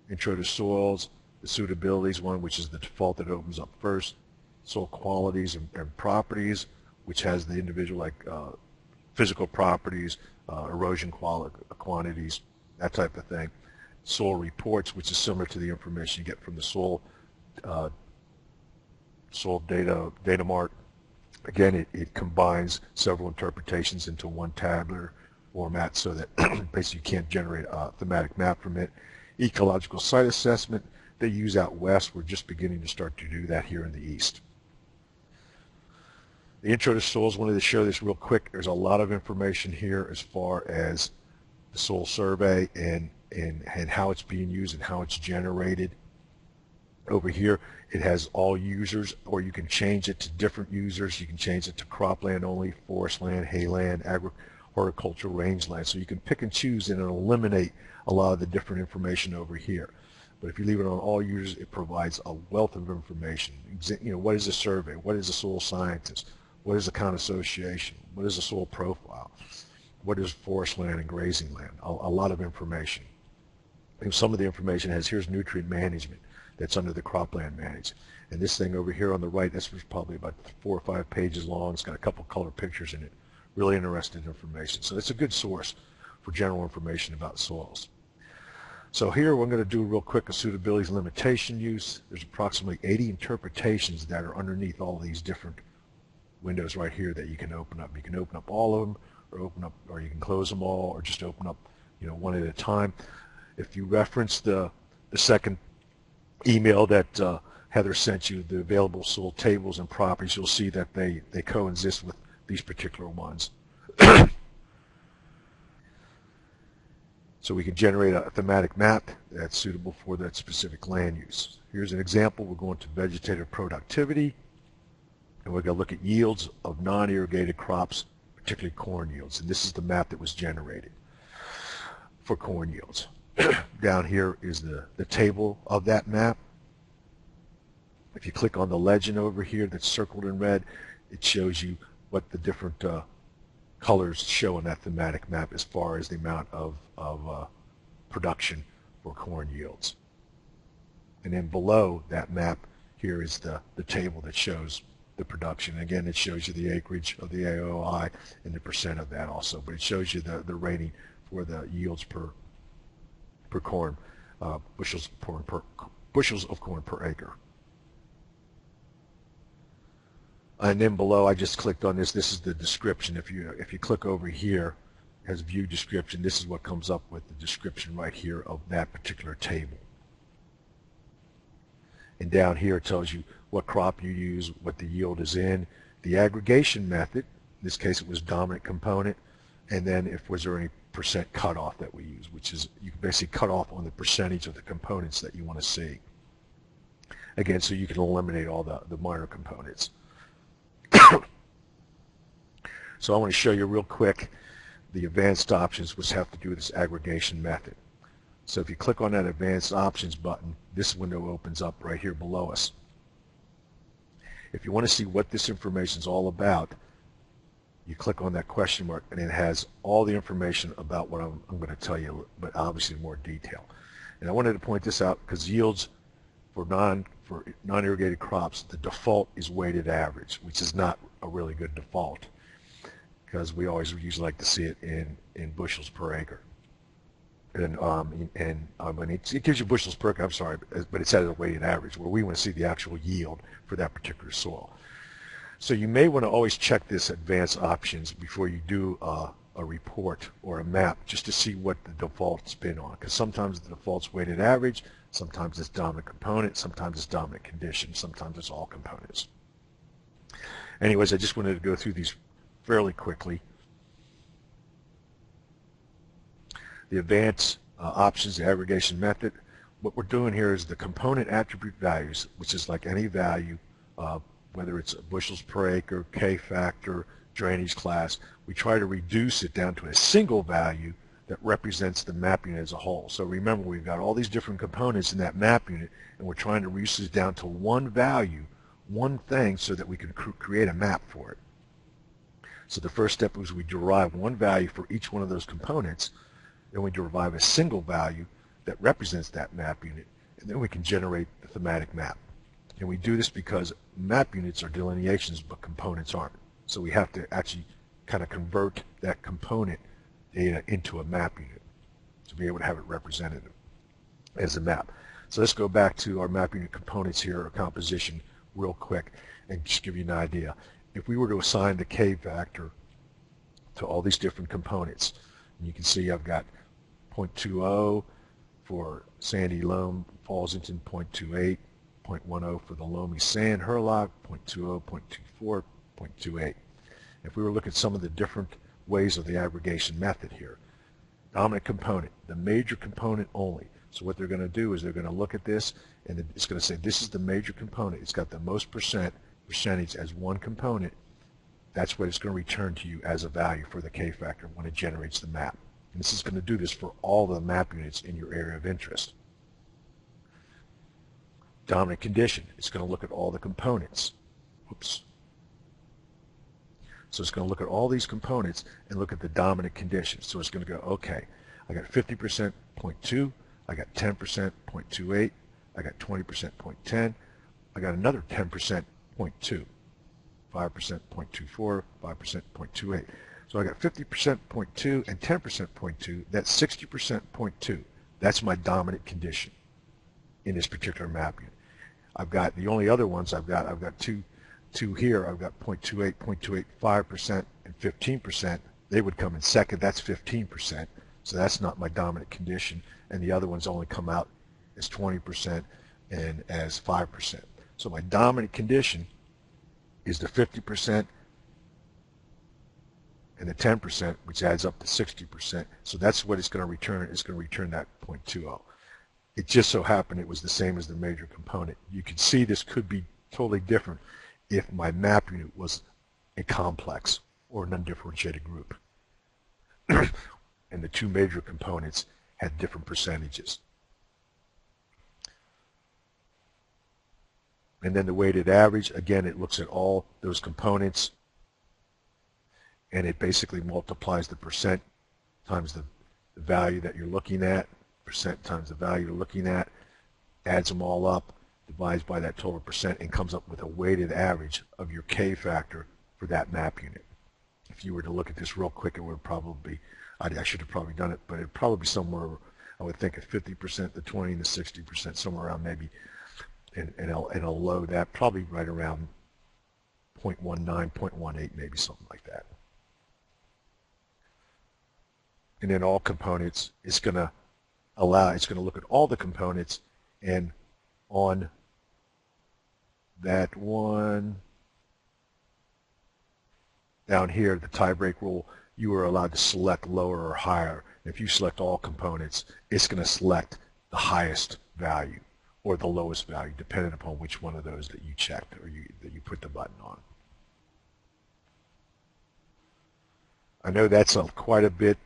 Intro to Soils, the Suitabilities one, which is the default that opens up first. Soil Qualities and Properties, which has the individual physical properties, erosion quantities, that type of thing. Soil Reports, which is similar to the information you get from the soil data mart. Again, it combines several interpretations into one tabular format so that basically you can't generate a thematic map from it. Ecological Site Assessment, they use out west. We're just beginning to start to do that here in the east. The Intro to Soils, wanted to show this real quick. There's a lot of information here as far as the soil survey and how it's being used and how it's generated. Over here, it has all users, or you can change it to different users. You can change it to cropland only, forest land, hayland, horticultural rangeland. So you can pick and choose and eliminate a lot of the different information over here. But if you leave it on all users, it provides a wealth of information. What is a survey? What is a soil scientist? What is a county association? What is a soil profile? What is forest land and grazing land? A lot of information. And some of the information here's nutrient management. That's under the cropland management. And this thing over here on the right, that's probably about 4 or 5 pages long. It's got a couple color pictures in it. Really interesting information. So it's a good source for general information about soils. So here we're going to do real quick a suitability limitation use. There's approximately 80 interpretations that are underneath all these different windows right here that you can open up. You can open up all of them, or you can close them all, or just open up, one at a time. If you reference the second email that Heather sent you, the available soil tables and properties, you'll see that they coexist with these particular ones. So we can generate a thematic map that's suitable for that specific land use. Here's an example. We're going to vegetative productivity, and we're going to look at yields of non-irrigated crops, particularly corn yields. And this is the map that was generated for corn yields. Down here is the table of that map. If you click on the legend over here that's circled in red, it shows you what the different colors show on that thematic map as far as the amount of production for corn yields. And then below that map here is the table that shows the production. Again, it shows you the acreage of the AOI and the percent of that also, but it shows you the rating for the yields per corn, bushels of corn per acre. And then below, I just clicked on this. This is the description. If you click over here, it has view description. This is what comes up with the description right here of that particular table. And down here it tells you what crop you use, what the yield is in, the aggregation method. In this case, it was dominant component, and then if was there any percent cutoff that we use, which is you can basically cut off on the percentage of the components that you want to see. Again, so you can eliminate all the minor components. So I want to show you real quick the advanced options, which have to do with this aggregation method. So if you click on that advanced options button, this window opens up right here below us. If you want to see what this information is all about, you click on that question mark, and it has all the information about what I'm going to tell you, but obviously more detail. And I wanted to point this out because yields for non-irrigated crops, the default is weighted average, which is not a really good default because we always usually like to see it in bushels per acre. And it gives you bushels per acre, I'm sorry, but it's at a weighted average where we want to see the actual yield for that particular soil. So you may want to always check this advanced options before you do a report or a map just to see what the default's been on, because sometimes the default's weighted average, sometimes it's dominant component, sometimes it's dominant condition, sometimes it's all components. Anyways, I just wanted to go through these fairly quickly. The advanced options, the aggregation method, what we're doing here is the component attribute values, which is like any value, whether it's bushels per acre, K factor, drainage class, we try to reduce it down to a single value that represents the map unit as a whole. So remember, we've got all these different components in that map unit, and we're trying to reduce it down to one value, one thing, so that we can create a map for it. So the first step is we derive one value for each one of those components, then we derive a single value that represents that map unit, and then we can generate the thematic map. And we do this because map units are delineations, but components aren't. So we have to actually kind of convert that component data into a map unit to be able to have it represented as a map. So let's go back to our map unit components here, or composition, real quick, and just give you an idea. If we were to assign the K factor to all these different components, and you can see I've got 0.20 for sandy loam, Fallsington, 0.28, 0.10 for the loamy sand, Hurlock, 0.20, 0.24, 0.28. If we were looking at some of the different ways of the aggregation method here, dominant component, the major component only. So what they're going to do is they're going to look at this, and it's going to say this is the major component. It's got the most percentage as one component. That's what it's going to return to you as a value for the K-factor when it generates the map. And this is going to do this for all the map units in your area of interest. Dominant condition, it's going to look at all the components. Oops. So it's going to look at all these components and look at the dominant condition. So it's going to go, okay, I got 50% 0.2, I got 10% 0.28, I got 20% 0.10, I got another 10% 0.2, 5% 0.24, 5% 0.28. So I got 50% 0.2 and 10% 0.2. That's 60% 0.2. That's my dominant condition in this particular map unit. I've got the only other ones I've got two here. I've got 0.28, 0.28, 5%, and 15%. They would come in second. That's 15%. So that's not my dominant condition. And the other ones only come out as 20% and as 5%. So my dominant condition is the 50% and the 10%, which adds up to 60%. So that's what it's going to return. It's going to return that 0.20. It just so happened it was the same as the major component. You can see this could be totally different if my map unit was a complex or an undifferentiated group. And the two major components had different percentages. And then the weighted average, again, it looks at all those components, and it basically multiplies the percent times the value that you're looking at, percent times the value you're looking at, adds them all up, divides by that total percent, and comes up with a weighted average of your K factor for that map unit. If you were to look at this real quick, it would probably, I should have probably done it, but it'd probably be somewhere, I would think, at 50%, the 20, and the 60%, somewhere around maybe, and a low that, probably right around 0.19, 0.18, maybe something like that. And then all components, it's going to look at all the components, and on that one down here, the tie-break rule, you are allowed to select lower or higher. If you select all components, it's going to select the highest value or the lowest value, depending upon which one of those that you checked or that you put the button on. I know that's quite a bit.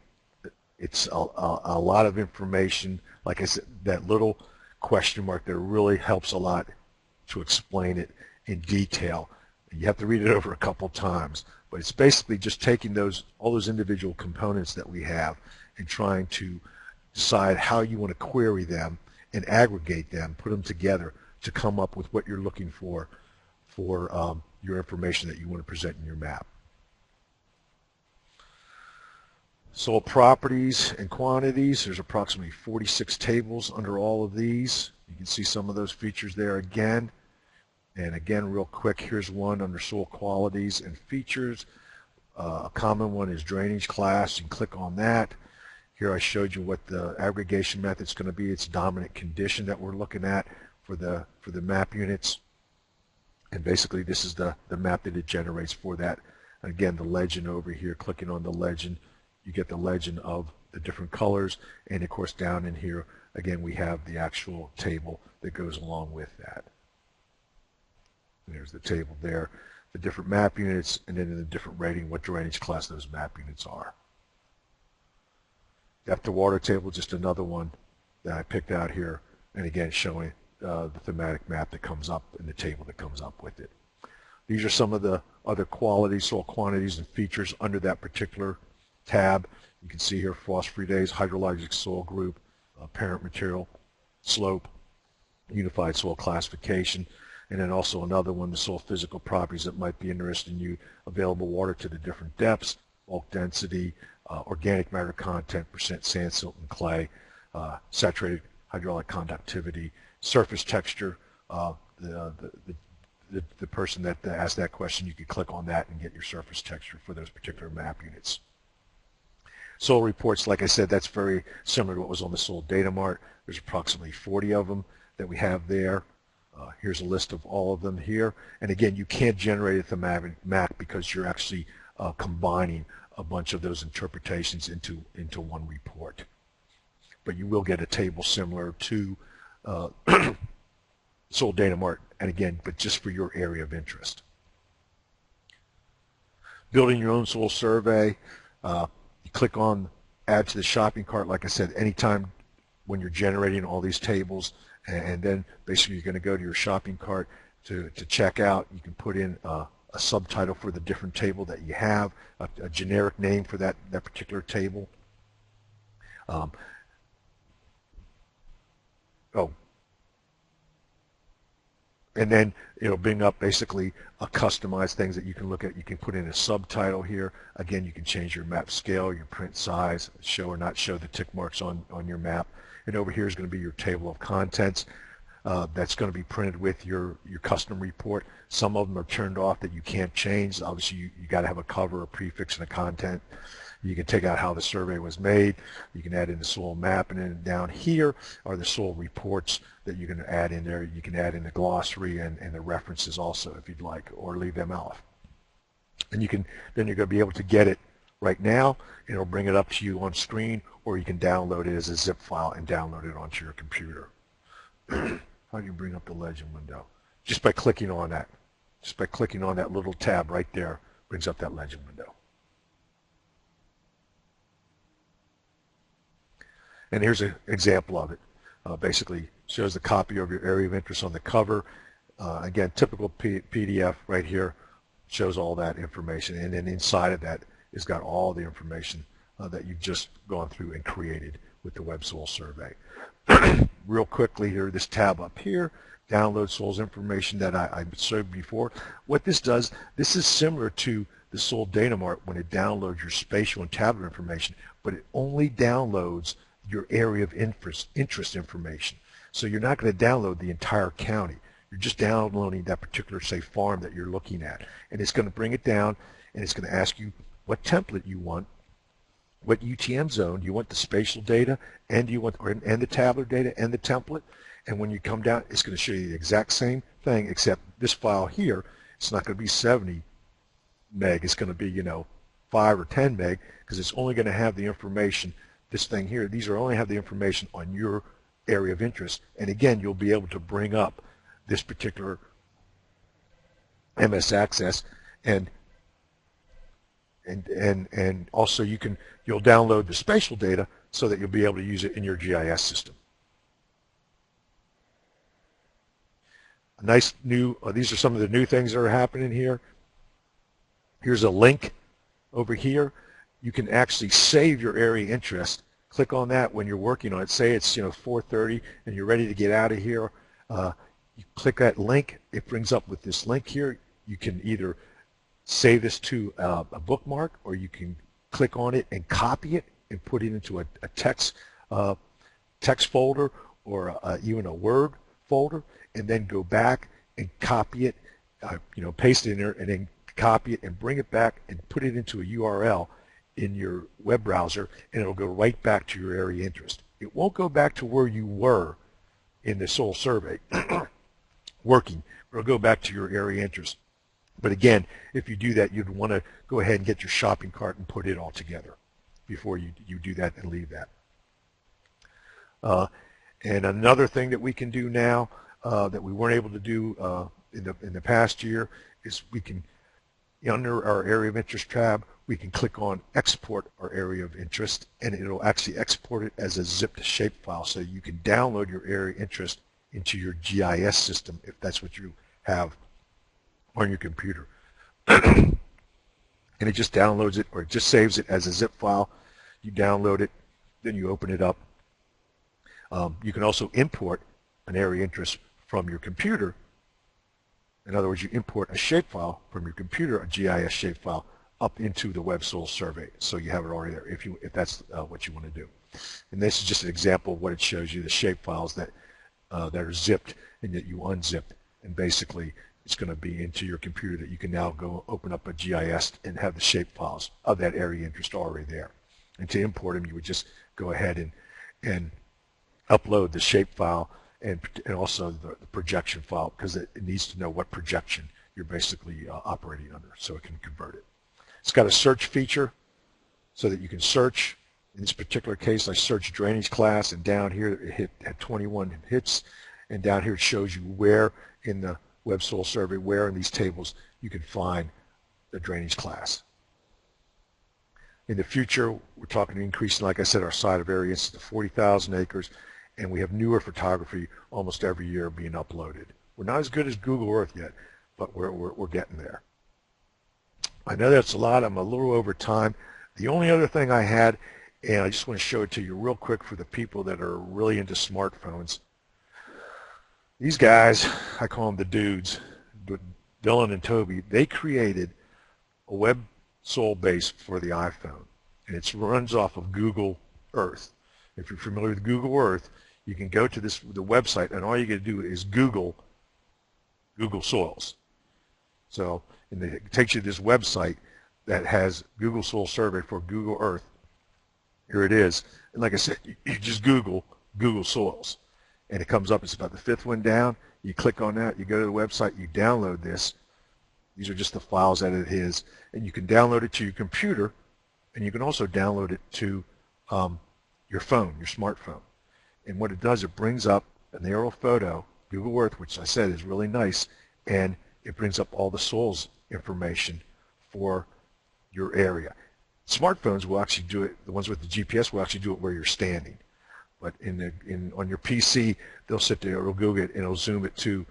It's a lot of information. Like I said, that little question mark there really helps a lot to explain it in detail. You have to read it over a couple times, but it's basically just taking all those individual components that we have and trying to decide how you want to query them and aggregate them, put them together to come up with what you're looking for your information that you want to present in your map. Soil properties and quantities, there's approximately 46 tables under all of these. You can see some of those features there again. And again, real quick, here's one under soil qualities and features. A common one is drainage class. You can click on that. Here I showed you what the aggregation method is going to be. It's dominant condition that we're looking at for the map units. And basically this is the map that it generates for that. And again, the legend over here, clicking on the legend, you get the legend of the different colors. And of course down in here, again, we have the actual table that goes along with that. And there's the table there, the different map units, and then in the different rating, what drainage class those map units are. Depth of water table, just another one that I picked out here, and again showing the thematic map that comes up and the table that comes up with it. These are some of the other qualities, soil quantities and features under that particular tab. You can see here frost-free days, hydrologic soil group, parent material, slope, unified soil classification, and then also another one, the soil physical properties that might be interesting you, available water to the different depths, bulk density, organic matter content, percent sand, silt, and clay, saturated hydraulic conductivity, surface texture. The person that asked that question, you could click on that and get your surface texture for those particular map units. Soil reports, like I said, that's very similar to what was on the Soil Data Mart. There's approximately 40 of them that we have there. Here's a list of all of them here. And again, you can't generate a thematic map because you're actually combining a bunch of those interpretations into one report. but you will get a table similar to Soil Data Mart, and again, but just for your area of interest. Building your own soil survey, you click on add to the shopping cart, like I said, anytime when you're generating all these tables, and then basically you're going to go to your shopping cart to check out. You can put in a subtitle for the different table that you have, a generic name for that particular table. And then it'll bring up basically a customized things that you can look at. You can put in a subtitle here. Again, you can change your map scale, your print size, show or not show the tick marks on your map. And over here is going to be your table of contents. That's going to be printed with your custom report. Some of them are turned off that you can't change. Obviously, you got to have a cover, a prefix, and a content. You can take out how the survey was made. You can add in the soil map, and then down here are the soil reports that you're going to add in there. You can add in the glossary and the references also if you'd like, or leave them off. And then you're going to be able to get it right now. It'll bring it up to you on screen, or you can download it as a zip file and download it onto your computer. How do you bring up the legend window? Just by clicking on that. Just by clicking on that little tab right there, brings up that legend window. And here's an example of it. Basically shows the copy of your area of interest on the cover. Again, typical PDF right here shows all that information, and then inside of that it's got all the information that you've just gone through and created with the web soil survey. Real quickly here, this tab up here, download soils information that I showed before. What this does, this is similar to the Soil Data Mart when it downloads your spatial and tabular information, but it only downloads your area of interest information. So you're not going to download the entire county. You're just downloading that particular, say, farm that you're looking at. And it's going to bring it down, and it's going to ask you what template you want, what UTM zone. You want the spatial data, and you want and the tabular data and the template. And when you come down, it's going to show you the exact same thing, except this file here, it's not going to be 70 meg. It's going to be, 5 or 10 meg, because it's only going to have the information. This thing here, these are only have the information on your area of interest, and again, you'll be able to bring up this particular MS Access, and also you'll download the spatial data so that you'll be able to use it in your GIS system. A nice new, these are some of the new things that are happening here. Here's a link over here. You can actually save your area interest. Click on that when you're working on it. Say it's 4:30 and you're ready to get out of here. You click that link. It brings up with this link here. You can either save this to a bookmark, or you can click on it and copy it and put it into a text folder, or even a Word folder, and then go back and copy it, paste it in there, and then copy it and bring it back and put it into a URL in your web browser, and it'll go right back to your area interest. It won't go back to where you were in the soil survey working. It'll go back to your area interest. But again, if you do that, you'd want to go ahead and get your shopping cart and put it all together before you do that and leave that. And another thing that we can do now that we weren't able to do in the past year is we can, under our area of interest tab, we can click on export our area of interest, and it'll actually export it as a zipped shapefile, so you can download your area of interest into your GIS system if that's what you have on your computer. And it just downloads it, or it just saves it as a zip file. You download it, then you open it up. You can also import an area of interest from your computer. In other words, you import a shapefile from your computer, a GIS shapefile, up into the web soil survey, so you have it already there if that's what you want to do. And this is just an example of what it shows you, the shapefiles that are zipped and that you unzipped, and basically it's going to be into your computer that you can now go open up a GIS and have the shapefiles of that area interest already there. And to import them, you would just go ahead and upload the shapefile and also the projection file, because it needs to know what projection you're basically operating under, so it can convert it. It's got a search feature so that you can search In this particular case, I searched drainage class, and down here it had 21 hits, and down here it shows you where in the web soil survey, where in these tables you can find the drainage class. In the future, we're talking increasing, like I said, our site of areas to 40,000 acres, and we have newer photography almost every year being uploaded. We're not as good as Google Earth yet, but we're getting there. I know that's a lot. I'm a little over time. The only other thing I had, and I just want to show it to you real quick for the people that are really into smartphones. These guys, I call them the dudes, but Dylan and Toby, they created a web soil base for the iPhone, and it runs off of Google Earth. If you're familiar with Google Earth, you can go to the website, and all you got to do is Google soils. So, and it takes you to this website that has Google Soil Survey for Google Earth. Here it is. And like I said, you just Google soils, and it comes up. It's about the fifth one down. You click on that. You go to the website. You download this. These are just the files that it is, and you can download it to your computer, and you can also download it to your phone, your smartphone. And what it does, it brings up an aerial photo, Google Earth, which I said is really nice, and it brings up all the soils information for your area. Smartphones will actually do it, the ones with the GPS will actually do it where you're standing. But on your PC, they'll sit there, it'll Google it, and it'll zoom it to,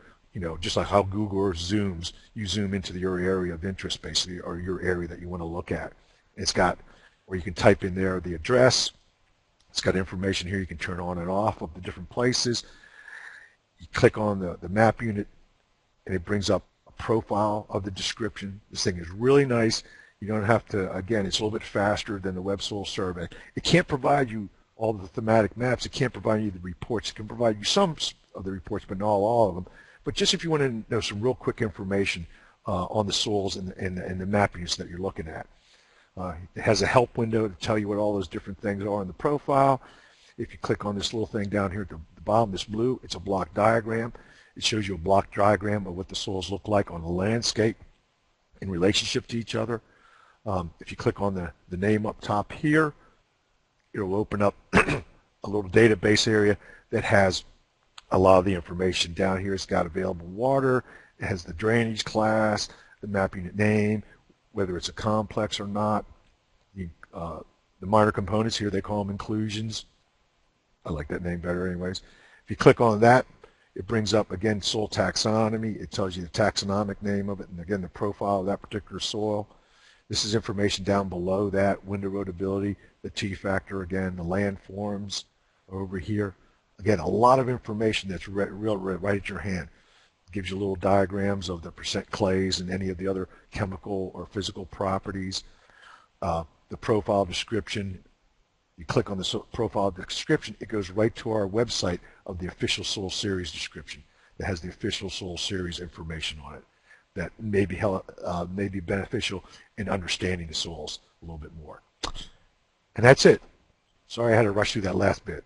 just like how Google Earth zooms, you zoom into your area of interest, basically, or your area that you want to look at. It's got, or you can type in there the address. It's got information here you can turn on and off of the different places. You click on the map unit, and it brings up a profile of the description. This thing is really nice. You don't have to, again, it's a little bit faster than the web soil survey. It can't provide you all the thematic maps. It can't provide you the reports. It can provide you some of the reports, but not all of them. But just if you want to know some real quick information on the soils and the mappings that you're looking at. It has a help window to tell you what all those different things are in the profile. If you click on this little thing down here at the bottom, this blue, it's a block diagram. It shows you a block diagram of what the soils look like on the landscape in relationship to each other. If you click on the name up top here, it'll open up a little database area that has a lot of the information. Down here, it's got available water, it has the drainage class, the map unit name, whether it's a complex or not. The minor components here, they call them inclusions. I like that name better anyways. If you click on that, it brings up, again, soil taxonomy. It tells you the taxonomic name of it, and again, the profile of that particular soil. This is information down below that, wind erodibility, the T-factor, again, the landforms over here. Again, a lot of information that's right at your hand. It gives you little diagrams of the percent clays and any of the other chemical or physical properties. The profile description, you click on the profile description, it goes right to our website of the official soil series description that has the official soil series information on it that may be beneficial in understanding the soils a little bit more. And that's it. Sorry I had to rush through that last bit.